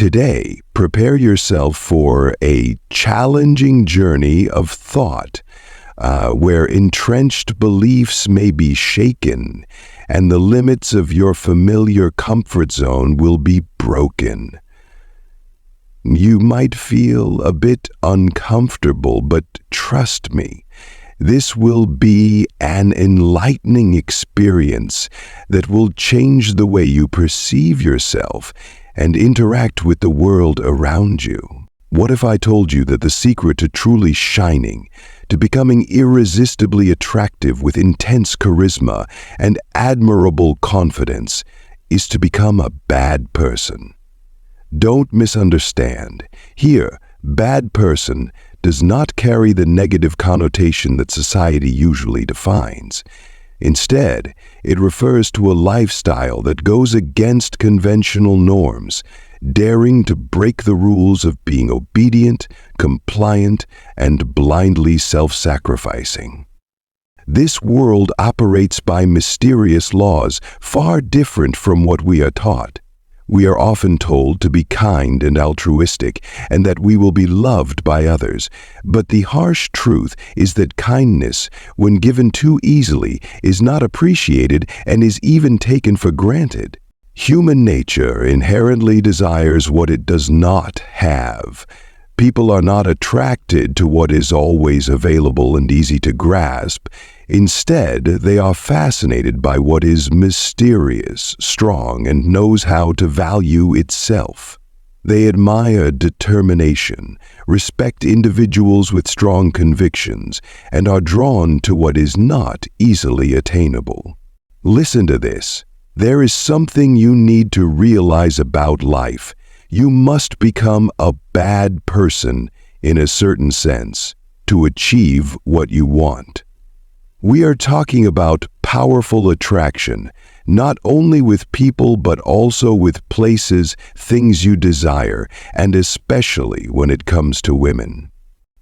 Today, prepare yourself for a challenging journey of thought, where entrenched beliefs may be shaken and the limits of your familiar comfort zone will be broken. You might feel a bit uncomfortable, but trust me, this will be an enlightening experience that will change the way you perceive yourself and interact with the world around you. What if I told you that the secret to truly shining, to becoming irresistibly attractive with intense charisma and admirable confidence, is to become a bad person? Don't misunderstand. Here, bad person does not carry the negative connotation that society usually defines. Instead, it refers to a lifestyle that goes against conventional norms, daring to break the rules of being obedient, compliant, and blindly self-sacrificing. This world operates by mysterious laws far different from what we are taught. We are often told to be kind and altruistic, and that we will be loved by others. But the harsh truth is that kindness, when given too easily, is not appreciated and is even taken for granted. Human nature inherently desires what it does not have. People are not attracted to what is always available and easy to grasp. Instead, they are fascinated by what is mysterious, strong, and knows how to value itself. They admire determination, respect individuals with strong convictions, and are drawn to what is not easily attainable. Listen to this. There is something you need to realize about life. You must become a bad person, in a certain sense, to achieve what you want. We are talking about powerful attraction, not only with people but also with places, things you desire, and especially when it comes to women.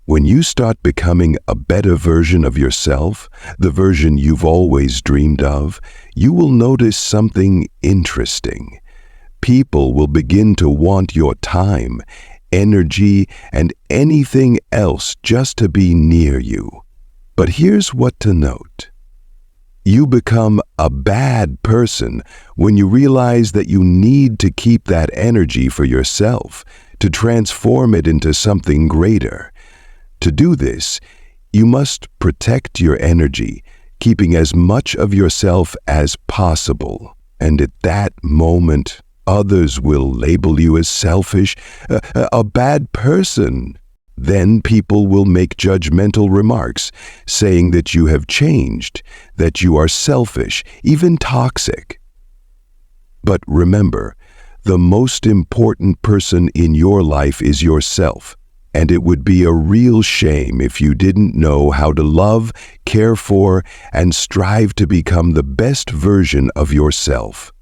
When you start becoming a better version of yourself, the version you've always dreamed of, you will notice something interesting. People will begin to want your time, energy, and anything else just to be near you. But here's what to note. You become a bad person when you realize that you need to keep that energy for yourself, to transform it into something greater. To do this, you must protect your energy, keeping as much of yourself as possible. And at that moment, others will label you as selfish, a bad person. Then people will make judgmental remarks, saying that you have changed, that you are selfish, even toxic. But remember, the most important person in your life is yourself, and it would be a real shame if you didn't know how to love, care for, and strive to become the best version of yourself.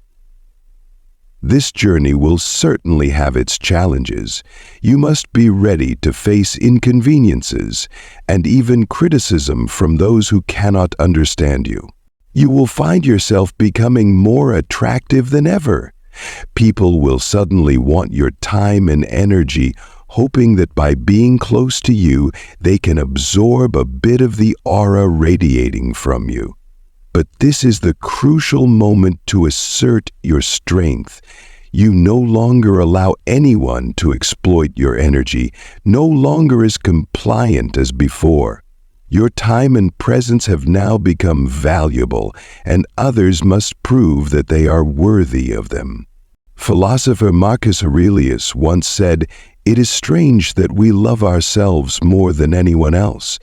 This journey will certainly have its challenges. You must be ready to face inconveniences and even criticism from those who cannot understand you. You will find yourself becoming more attractive than ever. People will suddenly want your time and energy, hoping that by being close to you, they can absorb a bit of the aura radiating from you. But this is the crucial moment to assert your strength. You no longer allow anyone to exploit your energy, no longer as compliant as before. Your time and presence have now become valuable, and others must prove that they are worthy of them. Philosopher Marcus Aurelius once said, "It is strange that we love ourselves more than anyone else,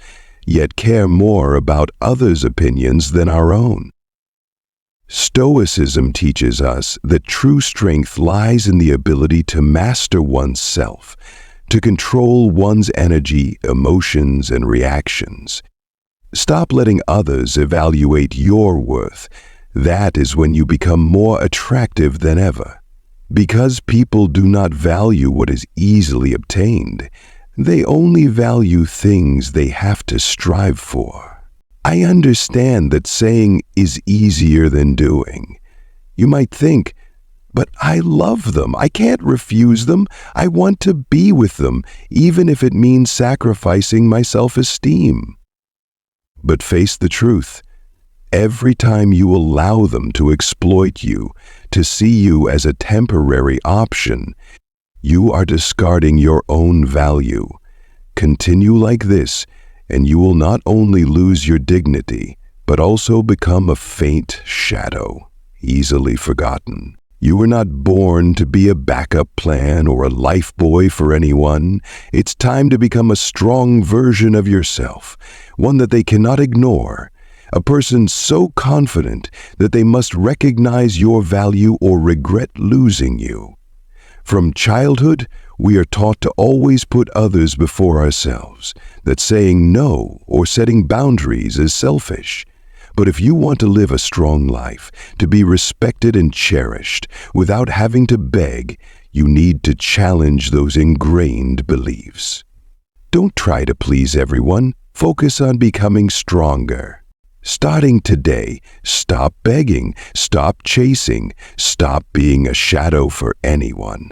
yet care more about others' opinions than our own." Stoicism teaches us that true strength lies in the ability to master oneself, to control one's energy, emotions, and reactions. Stop letting others evaluate your worth. That is when you become more attractive than ever. Because people do not value what is easily obtained, they only value things they have to strive for. I understand that saying is easier than doing. You might think, But I love them. I can't refuse them. I want to be with them, even if it means sacrificing my self-esteem. But face the truth. Every time you allow them to exploit you, to see you as a temporary option, you are discarding your own value. Continue like this, and you will not only lose your dignity, but also become a faint shadow, easily forgotten. You were not born to be a backup plan or a lifebuoy for anyone. It's time to become a strong version of yourself, one that they cannot ignore, a person so confident that they must recognize your value or regret losing you. From childhood, we are taught to always put others before ourselves, that saying no or setting boundaries is selfish. But if you want to live a strong life, to be respected and cherished, without having to beg, you need to challenge those ingrained beliefs. Don't try to please everyone. Focus on becoming stronger. Starting today, stop begging, stop chasing, stop being a shadow for anyone.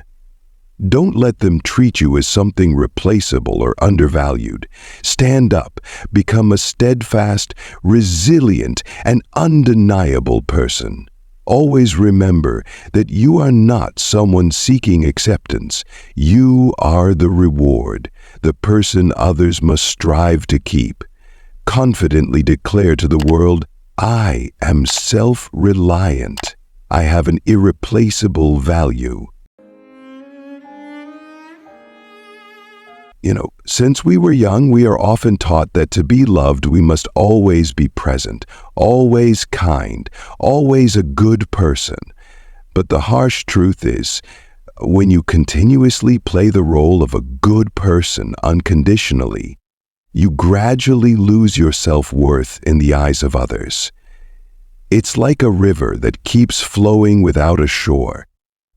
Don't let them treat you as something replaceable or undervalued. Stand up, become a steadfast, resilient, and undeniable person. Always remember that you are not someone seeking acceptance. You are the reward, the person others must strive to keep. Confidently declare to the world, I am self-reliant. I have an irreplaceable value. Since we were young, we are often taught that to be loved, we must always be present, always kind, always a good person. But the harsh truth is, when you continuously play the role of a good person unconditionally, you gradually lose your self-worth in the eyes of others. It's like a river that keeps flowing without a shore,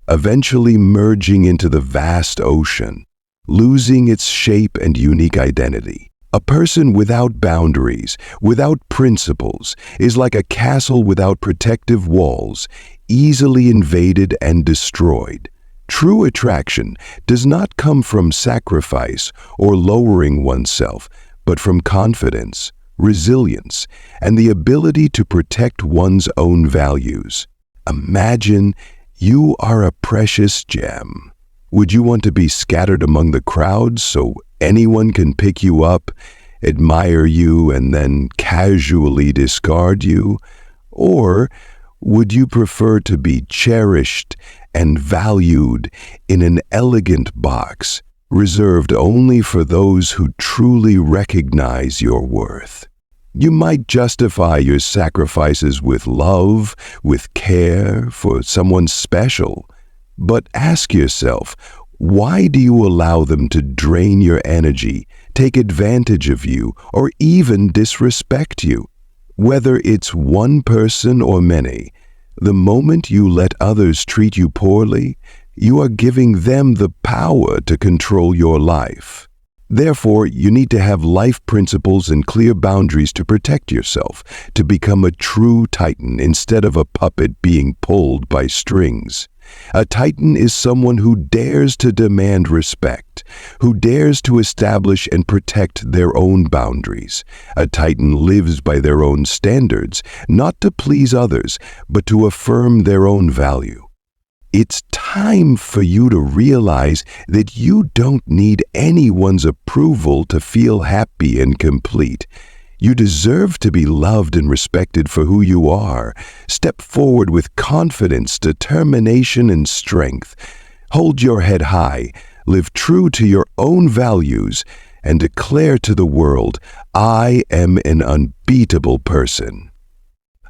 eventually merging into the vast ocean, losing its shape and unique identity. A person without boundaries, without principles, is like a castle without protective walls, easily invaded and destroyed. True attraction does not come from sacrifice or lowering oneself, but from confidence, resilience, and the ability to protect one's own values. Imagine you are a precious gem. Would you want to be scattered among the crowds so anyone can pick you up, admire you, and then casually discard you? Or would you prefer to be cherished and valued in an elegant box, reserved only for those who truly recognize your worth? You might justify your sacrifices with love, with care for someone special. But ask yourself, why do you allow them to drain your energy, take advantage of you, or even disrespect you? Whether it's one person or many, the moment you let others treat you poorly, you are giving them the power to control your life. Therefore, you need to have life principles and clear boundaries to protect yourself, to become a true titan instead of a puppet being pulled by strings. A titan is someone who dares to demand respect, who dares to establish and protect their own boundaries. A titan lives by their own standards, not to please others, but to affirm their own value. It's time for you to realize that you don't need anyone's approval to feel happy and complete. You deserve to be loved and respected for who you are. Step forward with confidence, determination, and strength. Hold your head high, live true to your own values, and declare to the world, I am an unbeatable person.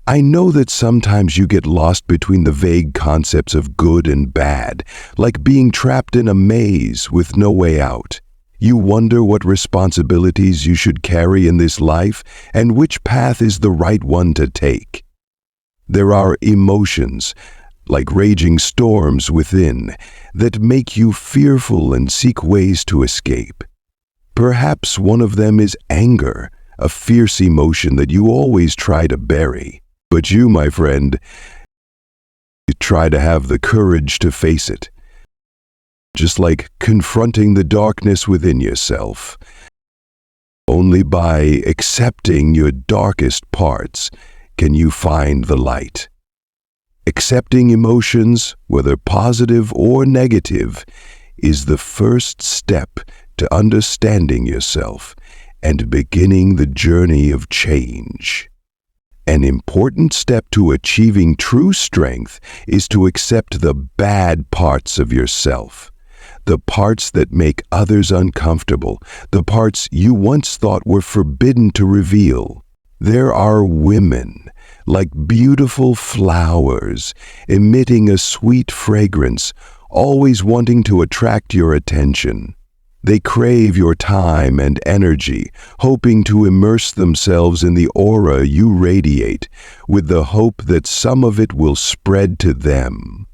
I know that sometimes you get lost between the vague concepts of good and bad, like being trapped in a maze with no way out. You wonder what responsibilities you should carry in this life and which path is the right one to take. There are emotions, like raging storms within, that make you fearful and seek ways to escape. Perhaps one of them is anger, a fierce emotion that you always try to bury. But you, my friend, You try to have the courage to face it. Just like confronting the darkness within yourself. Only by accepting your darkest parts can you find the light. Accepting emotions, whether positive or negative, is the first step to understanding yourself and beginning the journey of change. An important step to achieving true strength is to accept the bad parts of yourself. The parts that make others uncomfortable, the parts you once thought were forbidden to reveal. There are women, like beautiful flowers, emitting a sweet fragrance, always wanting to attract your attention. They crave your time and energy, hoping to immerse themselves in the aura you radiate, with the hope that some of it will spread to them.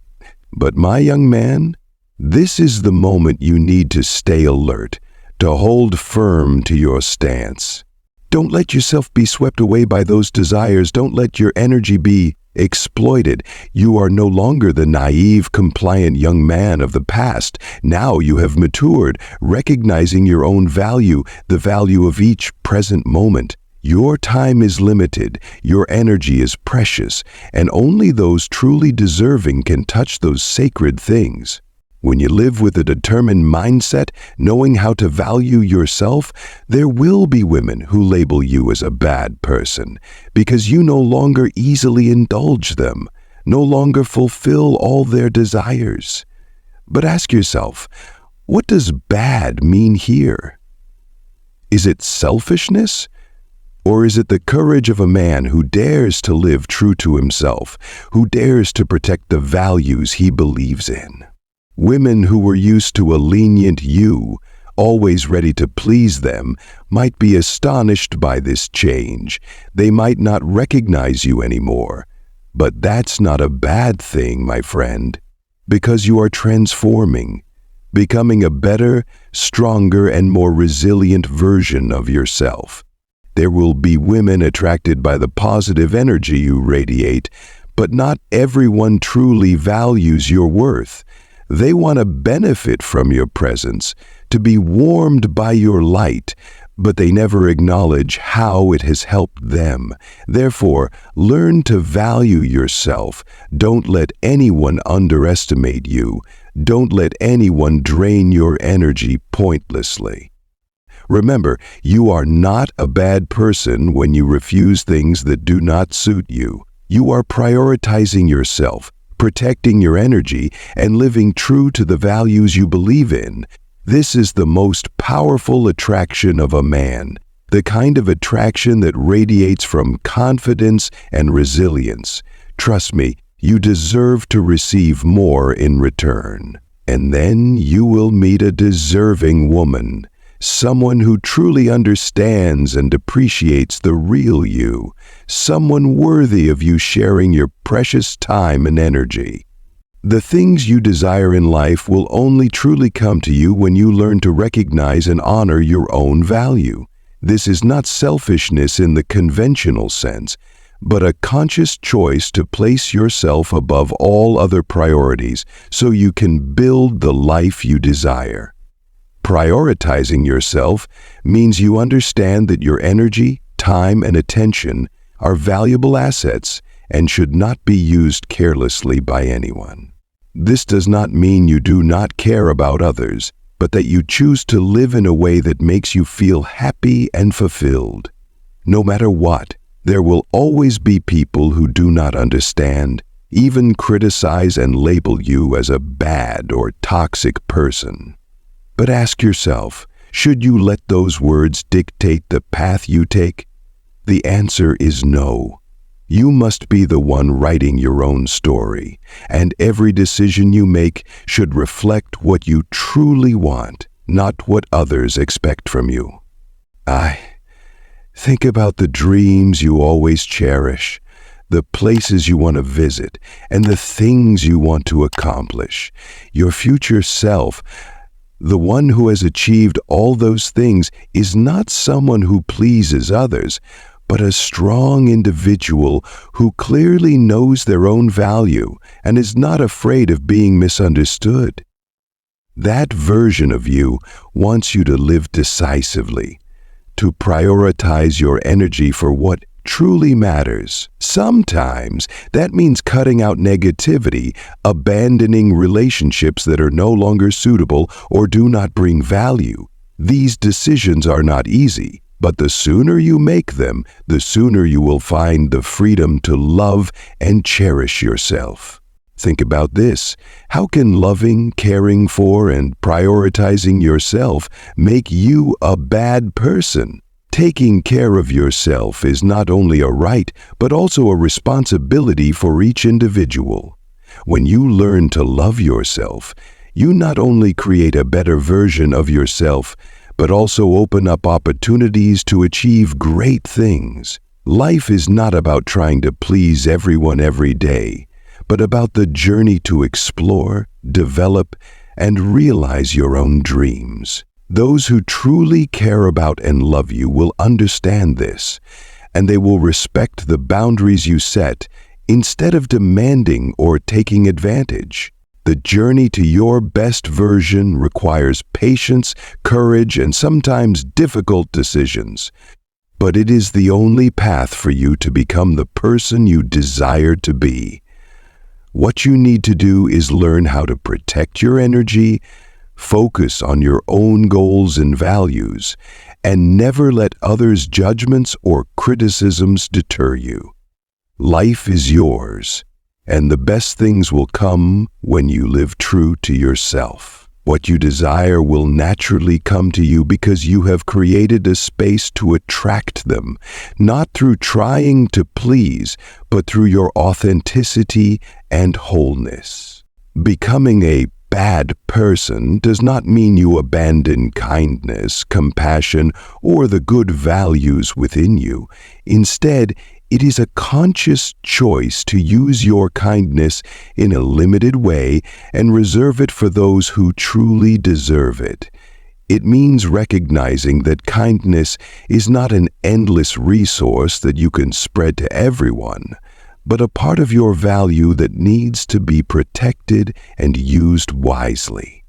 But my young man, this is the moment you need to stay alert, to hold firm to your stance. Don't let yourself be swept away by those desires. Don't let your energy be exploited. You are no longer the naive, compliant young man of the past. Now you have matured, recognizing your own value, the value of each present moment. Your time is limited, your energy is precious, and only those truly deserving can touch those sacred things. When you live with a determined mindset, knowing how to value yourself, there will be women who label you as a bad person because you no longer easily indulge them, no longer fulfill all their desires. But ask yourself, what does bad mean here? Is it selfishness? Or is it the courage of a man who dares to live true to himself, who dares to protect the values he believes in? Women who were used to a lenient you, always ready to please them, might be astonished by this change. They might not recognize you anymore. But that's not a bad thing, my friend, because you are transforming, becoming a better, stronger, and more resilient version of yourself. There will be women attracted by the positive energy you radiate, but not everyone truly values your worth. They want to benefit from your presence, to be warmed by your light, but they never acknowledge how it has helped them. Therefore, learn to value yourself. Don't let anyone underestimate you. Don't let anyone drain your energy pointlessly. Remember, you are not a bad person when you refuse things that do not suit you. You are prioritizing yourself, protecting your energy, and living true to the values you believe in. This is the most powerful attraction of a man, the kind of attraction that radiates from confidence and resilience. Trust me, you deserve to receive more in return. And then you will meet a deserving woman, someone who truly understands and appreciates the real you, someone worthy of you sharing your precious time and energy. The things you desire in life will only truly come to you when you learn to recognize and honor your own value. This is not selfishness in the conventional sense, but a conscious choice to place yourself above all other priorities so you can build the life you desire. Prioritizing yourself means you understand that your energy, time, and attention are valuable assets and should not be used carelessly by anyone. This does not mean you do not care about others, but that you choose to live in a way that makes you feel happy and fulfilled. No matter what, there will always be people who do not understand, even criticize and label you as a bad or toxic person. But ask yourself, should you let those words dictate the path you take? The answer is no. You must be the one writing your own story, and every decision you make should reflect what you truly want, not what others expect from you. Think about the dreams you always cherish, the places you want to visit, and the things you want to accomplish. Your future self, the one who has achieved all those things, is not someone who pleases others, but a strong individual who clearly knows their own value and is not afraid of being misunderstood. That version of you wants you to live decisively, to prioritize your energy for what truly matters. Sometimes that means cutting out negativity, abandoning relationships that are no longer suitable or do not bring value. These decisions are not easy, but the sooner you make them, the sooner you will find the freedom to love and cherish yourself. Think about this. How can loving, caring for, and prioritizing yourself make you a bad person? Taking care of yourself is not only a right, but also a responsibility for each individual. When you learn to love yourself, you not only create a better version of yourself, but also open up opportunities to achieve great things. Life is not about trying to please everyone every day, but about the journey to explore, develop, and realize your own dreams. Those who truly care about and love you will understand this, and they will respect the boundaries you set instead of demanding or taking advantage. The journey to your best version requires patience, courage, and sometimes difficult decisions. But it is the only path for you to become the person you desire to be. What you need to do is learn how to protect your energy, focus on your own goals and values, and never let others' judgments or criticisms deter you. Life is yours, and the best things will come when you live true to yourself. What you desire will naturally come to you because you have created a space to attract them, not through trying to please, but through your authenticity and wholeness. Becoming a bad person does not mean you abandon kindness, compassion, or the good values within you. Instead, it is a conscious choice to use your kindness in a limited way and reserve it for those who truly deserve it. It means recognizing that kindness is not an endless resource that you can spread to everyone, but a part of your value that needs to be protected and used wisely.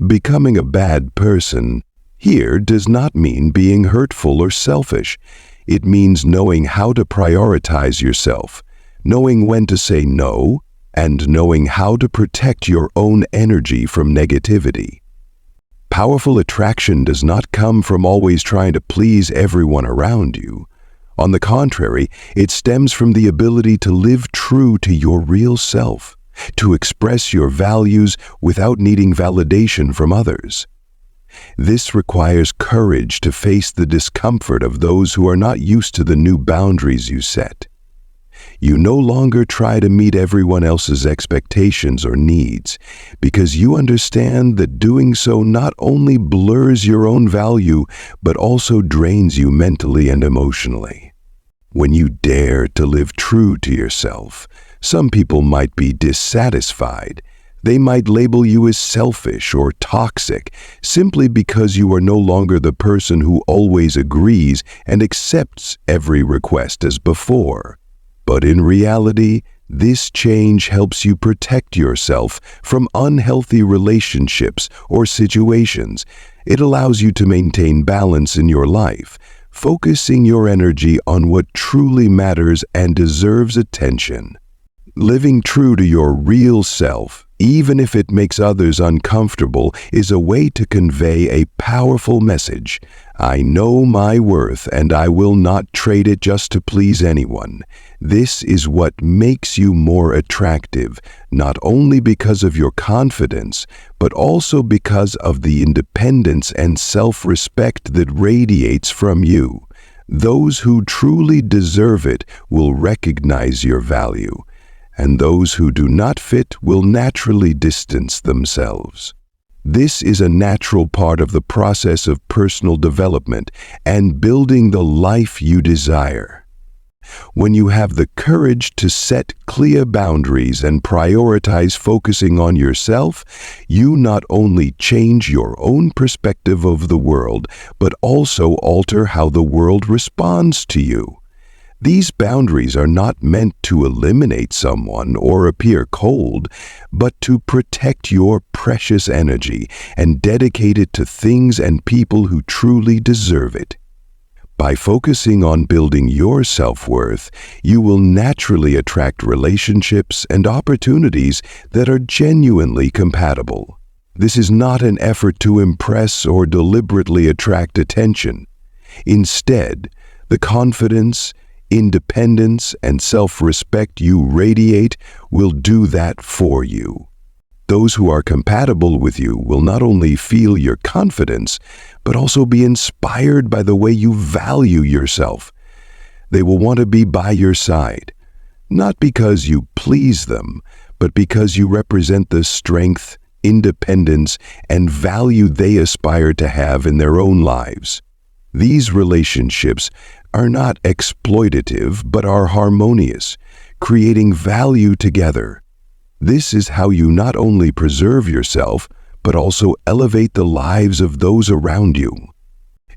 Becoming a bad person here does not mean being hurtful or selfish. It means knowing how to prioritize yourself, knowing when to say no, and knowing how to protect your own energy from negativity. Powerful attraction does not come from always trying to please everyone around you. On the contrary, it stems from the ability to live true to your real self, to express your values without needing validation from others. This requires courage to face the discomfort of those who are not used to the new boundaries you set. You no longer try to meet everyone else's expectations or needs, because you understand that doing so not only blurs your own value, but also drains you mentally and emotionally. When you dare to live true to yourself, some people might be dissatisfied. They might label you as selfish or toxic simply because you are no longer the person who always agrees and accepts every request as before. But in reality, this change helps you protect yourself from unhealthy relationships or situations. It allows you to maintain balance in your life, focusing your energy on what truly matters and deserves attention. Living true to your real self, even if it makes others uncomfortable, is a way to convey a powerful message. I know my worth, and I will not trade it just to please anyone. This is what makes you more attractive, not only because of your confidence, but also because of the independence and self-respect that radiates from you. Those who truly deserve it will recognize your value, and those who do not fit will naturally distance themselves. This is a natural part of the process of personal development and building the life you desire. When you have the courage to set clear boundaries and prioritize focusing on yourself, you not only change your own perspective of the world, but also alter how the world responds to you. These boundaries are not meant to eliminate someone or appear cold, but to protect your precious energy and dedicate it to things and people who truly deserve it. By focusing on building your self-worth, you will naturally attract relationships and opportunities that are genuinely compatible. This is not an effort to impress or deliberately attract attention. Instead, the confidence, independence, and self-respect you radiate will do that for you. Those who are compatible with you will not only feel your confidence, but also be inspired by the way you value yourself. They will want to be by your side, not because you please them, but because you represent the strength, independence, and value they aspire to have in their own lives. These relationships are not exploitative, but are harmonious, creating value together. This is how you not only preserve yourself, but also elevate the lives of those around you.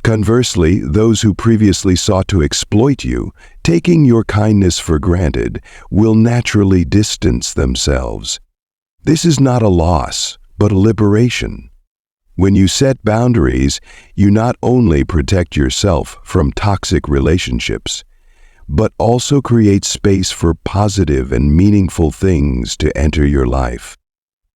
Conversely, those who previously sought to exploit you, taking your kindness for granted, will naturally distance themselves. This is not a loss, but a liberation. When you set boundaries, you not only protect yourself from toxic relationships, but also create space for positive and meaningful things to enter your life.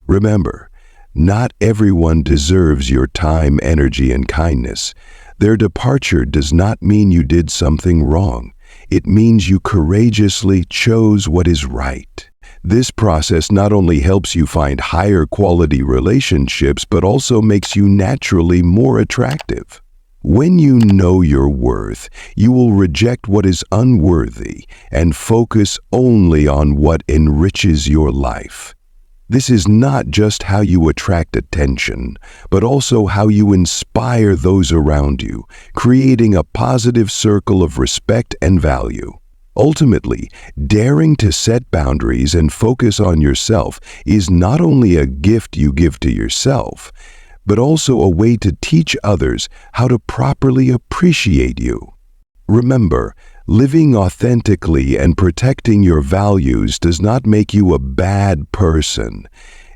Remember, not everyone deserves your time, energy, and kindness. Their departure does not mean you did something wrong. It means you courageously chose what is right. This process not only helps you find higher quality relationships, but also makes you naturally more attractive. When you know your worth, you will reject what is unworthy and focus only on what enriches your life. This is not just how you attract attention, but also how you inspire those around you, creating a positive circle of respect and value. Ultimately, daring to set boundaries and focus on yourself is not only a gift you give to yourself, but also a way to teach others how to properly appreciate you. Remember, living authentically and protecting your values does not make you a bad person.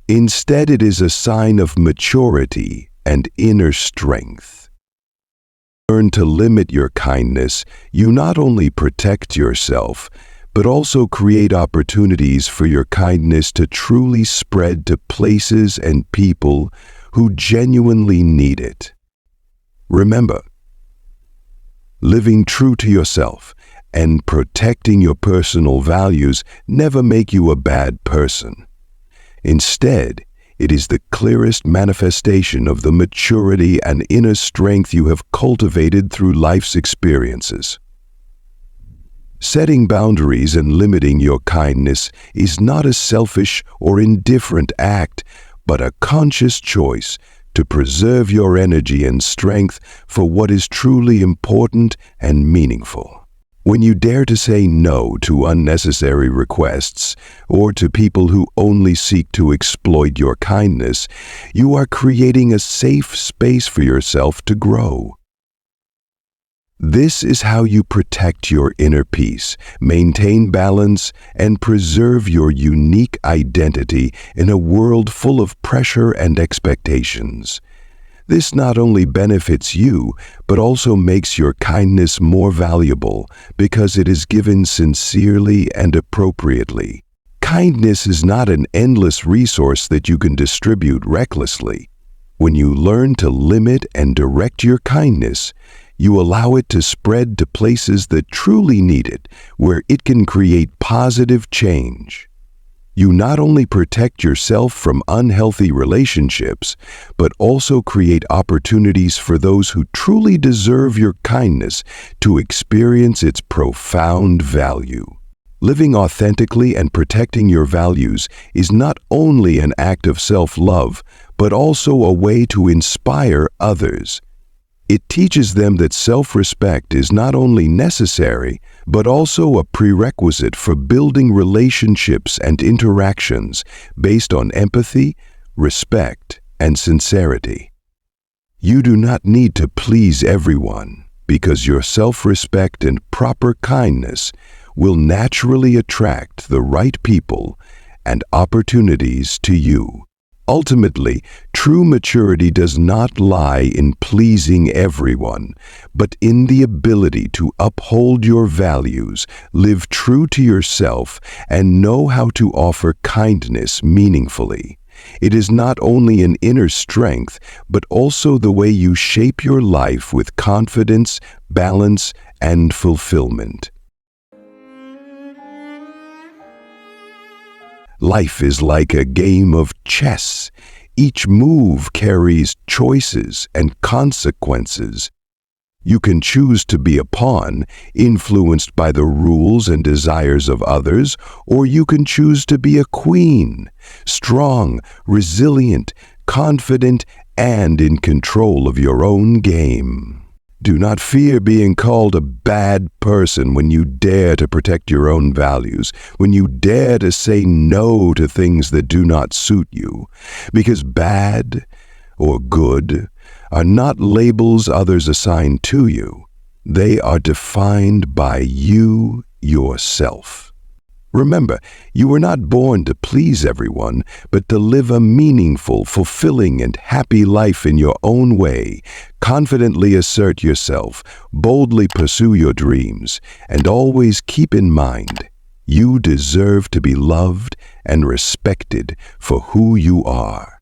Instead, it is a sign of maturity and inner strength. Learn to limit your kindness, you not only protect yourself, but also create opportunities for your kindness to truly spread to places and people who genuinely need it. Remember, living true to yourself and protecting your personal values never make you a bad person. Instead, it is the clearest manifestation of the maturity and inner strength you have cultivated through life's experiences. Setting boundaries and limiting your kindness is not a selfish or indifferent act, but a conscious choice to preserve your energy and strength for what is truly important and meaningful. When you dare to say no to unnecessary requests or to people who only seek to exploit your kindness, you are creating a safe space for yourself to grow. This is how you protect your inner peace, maintain balance, and preserve your unique identity in a world full of pressure and expectations. This not only benefits you, but also makes your kindness more valuable because it is given sincerely and appropriately. Kindness is not an endless resource that you can distribute recklessly. When you learn to limit and direct your kindness, you allow it to spread to places that truly need it, where it can create positive change. You not only protect yourself from unhealthy relationships, but also create opportunities for those who truly deserve your kindness to experience its profound value. Living authentically and protecting your values is not only an act of self-love, but also a way to inspire others. It teaches them that self-respect is not only necessary, but also a prerequisite for building relationships and interactions based on empathy, respect, and sincerity. You do not need to please everyone, because your self-respect and proper kindness will naturally attract the right people and opportunities to you. Ultimately, true maturity does not lie in pleasing everyone, but in the ability to uphold your values, live true to yourself, and know how to offer kindness meaningfully. It is not only an inner strength, but also the way you shape your life with confidence, balance, and fulfillment. Life is like a game of chess. Each move carries choices and consequences. You can choose to be a pawn, influenced by the rules and desires of others, or you can choose to be a queen, strong, resilient, confident, and in control of your own game. Do not fear being called a bad person when you dare to protect your own values, when you dare to say no to things that do not suit you, because bad or good are not labels others assign to you. They are defined by you yourself. Remember, you were not born to please everyone, but to live a meaningful, fulfilling, and happy life in your own way. Confidently assert yourself, boldly pursue your dreams, and always keep in mind, you deserve to be loved and respected for who you are.